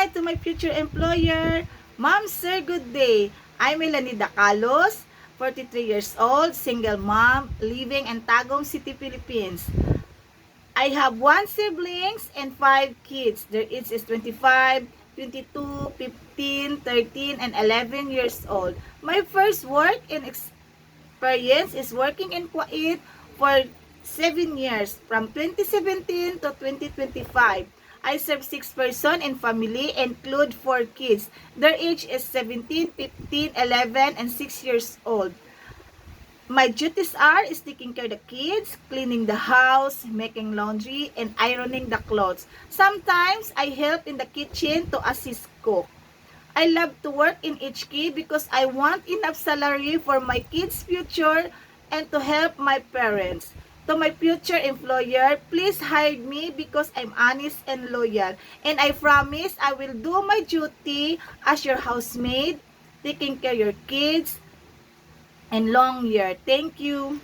hi to my future employer. Ma'am, sir, good day. I'm Melanie Dacalos, 43 years old, single mom, living in Tagum City, Philippines. I have one siblings and 5 kids. Their age is 25, 22, 15, 13, and 11 years old. My first work and experience is working in Kuwait for 7 years, from 2017 to 2025. I serve 6 person in family, include 4 kids. Their age is 17, 15, 11, and 6 years old. My duties are is taking care of the kids, cleaning the house, making laundry, and ironing the clothes. Sometimes I help in the kitchen to assist cook. I love to work in HK because I want enough salary for my kids' future and to help my parents. To my future employer, please hire me because I'm honest and loyal. And I promise I will do my duty as your housemaid, taking care of your kids and long year. Thank you.